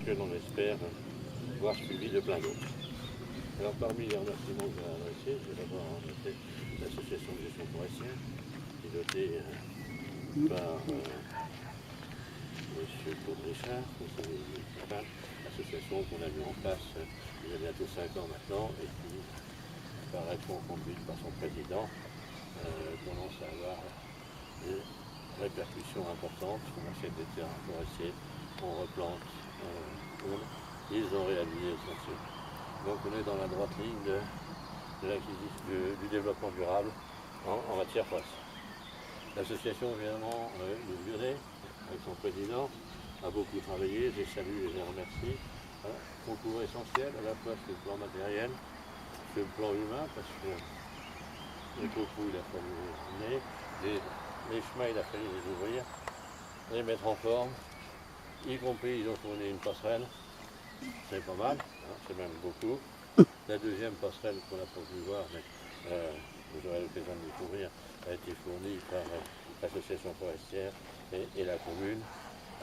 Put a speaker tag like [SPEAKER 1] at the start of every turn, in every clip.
[SPEAKER 1] que l'on espère voir suivi de plein d'autres. Alors parmi les remerciements que je vais adresser, je vais d'abord remercier l'association de gestion forestière, pilotée par M. Claude Richard, conseiller municipal, association qu'on a mis en place il y a bientôt 5 ans maintenant et qui, par action conduite par son président, commence à avoir des répercussions importantes. On achète des terrains forestiers, on replante, ils ont réalisé l'essentiel. Donc on est dans la droite ligne du développement durable en matière forestière. L'association évidemment le Lyonnais, avec son président, a beaucoup travaillé, je les salue et je les remercie. Concours essentiel à la fois sur le plan matériel, sur le plan humain, parce que les topo il a fallu les emmener, les chemins il a fallu les ouvrir, les mettre en forme, y compris ils ont fourni une passerelle, c'est pas mal, c'est même beaucoup. La deuxième passerelle qu'on n'a pas pu voir, mais vous aurez l'occasion de découvrir, a été fournie par l'association forestière et la commune,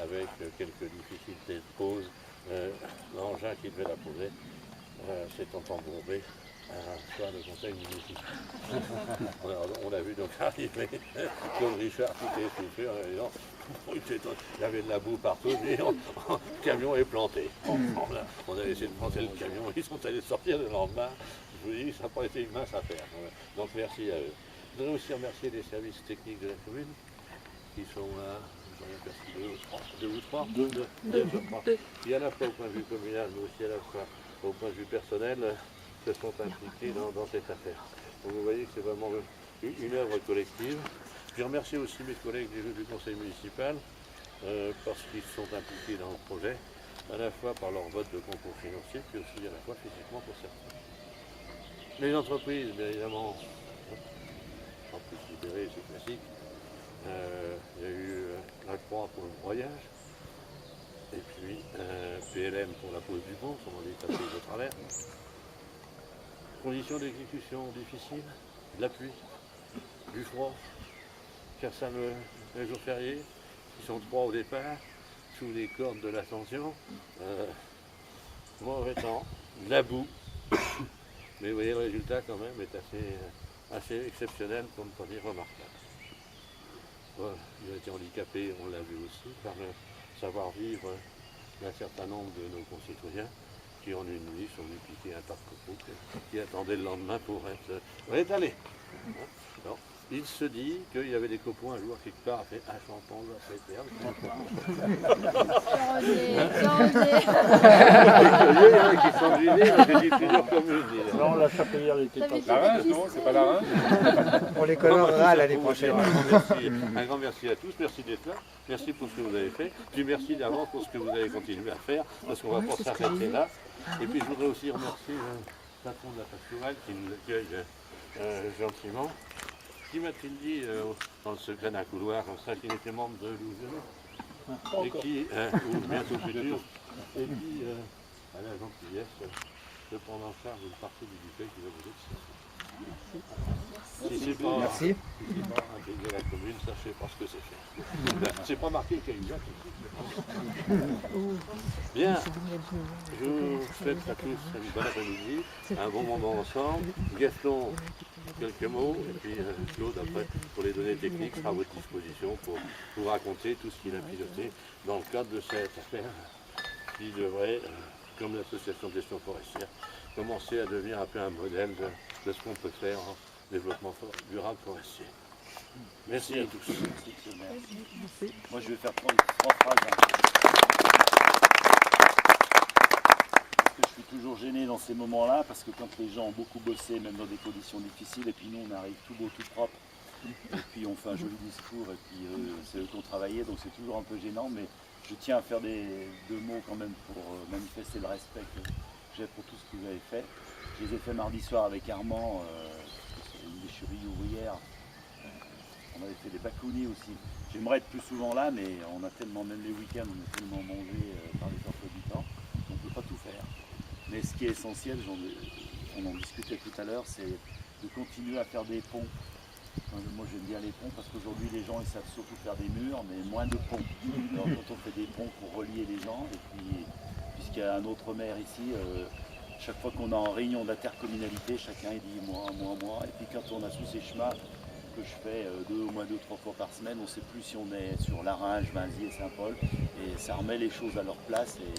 [SPEAKER 1] avec quelques difficultés de pose. L'engin qui devait la poser s'étant embourbé un soir de conseil municipal. On a vu donc arriver Claude Richard tout essoufflé en disant il y avait de la boue partout, mais le camion est planté. On a essayé de planter le camion, ils sont allés sortir le lendemain. Je vous dis, ça n'a pas été une mince affaire. Donc merci à eux. Je voudrais aussi remercier les services techniques de la commune qui sont là. Deux ou trois, qui à la fois au point de vue communal, mais aussi à la fois au point de vue personnel, se sont impliqués dans cette affaire. Donc vous voyez que c'est vraiment une œuvre collective. Je remercie aussi mes collègues du conseil municipal parce qu'ils se sont impliqués dans le projet, à la fois par leur vote de concours financier, puis aussi à la fois physiquement pour certains. Les entreprises, bien évidemment, en plus libérées, c'est classique. Il y a eu la Croix pour le broyage, et puis PLM pour la pose du pont, on dit passer de travers. Conditions d'exécution difficiles, de la pluie, du froid, faire ça le jour férié, ils sont 3 au départ, sous les cordes de l'ascension, mauvais temps, de la boue, mais vous voyez le résultat quand même est assez exceptionnel pour ne pas dire remarquable. Ils ont été handicapés, on l'a vu aussi, par le savoir-vivre d'un certain nombre de nos concitoyens qui en une nuit sont venus piquer un tas de copeaux qui attendaient le lendemain pour être étalés. Alors, il se dit qu'il y avait des copeaux un jour quelque part, a fait un champon, doit se perdre. Il y en a qui sont venus, j'ai dit plusieurs communes.
[SPEAKER 2] Non, la chapelière n'était pas
[SPEAKER 3] La Reims, non, c'est pas la Reims.
[SPEAKER 4] On les colorera l'année prochaine.
[SPEAKER 1] Un grand merci à tous, merci d'être là, merci pour ce que vous avez fait, puis merci d'avance pour ce que vous allez continuer à faire, parce qu'on ne va pas s'arrêter là. Et puis je voudrais aussi remercier le patron de la pastorale qui nous accueille gentiment. Qui m'a-t-il dit dans le secret d'un couloir, comme ça, qu'il était membre de l'Ouvion, et qui, ou bientôt futur, et qui a la gentillesse de prendre en charge une partie du buffet qui va vous être si c'est pas,
[SPEAKER 4] Merci.
[SPEAKER 1] Si c'est pas intégrer la commune, ça je sais pas ce que c'est fait. C'est pas marqué qu'il y a eu bien, je vous souhaite à tous une bonne après-midi, un bon moment ensemble. Gaston, quelques mots, et puis Claude, après, pour les données techniques, sera à votre disposition pour vous raconter tout ce qu'il a piloté dans le cadre de cette affaire qui devrait, comme l'association de gestion forestière, commencer à devenir un peu un modèle de ce qu'on peut faire en développement durable forestier. Merci à tous.
[SPEAKER 3] Moi, je vais faire 3 phrases. Je suis toujours gêné dans ces moments-là, parce que quand les gens ont beaucoup bossé, même dans des conditions difficiles, et puis nous, on arrive tout beau, tout propre, et puis on fait un joli discours, et puis c'est eux qui ont travaillé, donc c'est toujours un peu gênant, mais je tiens à faire 2 mots quand même pour manifester le respect que j'ai pour tout ce que vous avez fait. Je les ai fait mardi soir avec Armand, c'est une déchetterie ouvrière. On avait fait des bacounis aussi. J'aimerais être plus souvent là, mais on a tellement, même les week-ends, on est tellement mangé par les emplois du temps, qu'on ne peut pas tout faire. Mais ce qui est essentiel, on en discutait tout à l'heure, c'est de continuer à faire des ponts. Moi j'aime bien les ponts parce qu'aujourd'hui les gens ils savent surtout faire des murs, mais moins de ponts. Alors quand on fait des ponts pour relier les gens, et puis puisqu'il y a un autre maire ici, chaque fois qu'on est en réunion d'intercommunalité, chacun il dit moi. Et puis quand on a tous ces chemins que je fais au moins 2-3 fois par semaine, on ne sait plus si on est sur Laringe, Vinzy et Saint-Paul. Et ça remet les choses à leur place et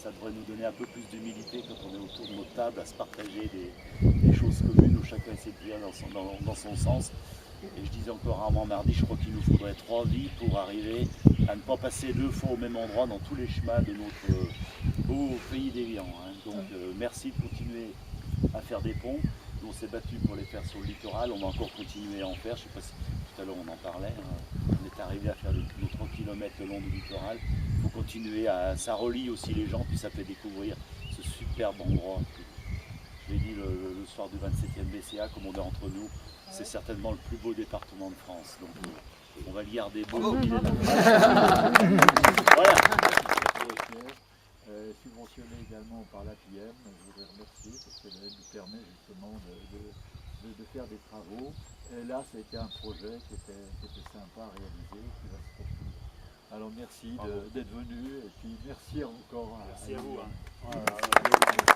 [SPEAKER 3] ça devrait nous donner un peu plus d'humilité quand on est autour de notre table à se partager des choses communes où chacun essaie de vivre dans son sens. Et je disais encore rarement mardi, je crois qu'il nous faudrait 3 vies pour arriver à ne pas passer 2 fois au même endroit dans tous les chemins de notre beau pays d'Évian. Donc merci de continuer à faire des ponts. Nous on s'est battu pour les faire sur le littoral, on va encore continuer à en faire. Je ne sais pas si tout à l'heure on en parlait. On est arrivé à faire nos 30 km le long du littoral. Il faut continuer ça relie aussi les gens, puis ça fait découvrir ce superbe endroit. Je l'ai dit le soir du 27e BCA, comme on est entre nous, c'est certainement le plus beau département de France. Donc on va le garder beau. Voilà.
[SPEAKER 2] Subventionné également par l'APM, je voudrais remercier parce qu'elle nous permet justement de faire des travaux. Et là, c'était un projet qui était sympa à réaliser, qui va se poursuivre. Alors merci d'être venu et puis merci encore.
[SPEAKER 3] Merci à vous.
[SPEAKER 2] Voilà.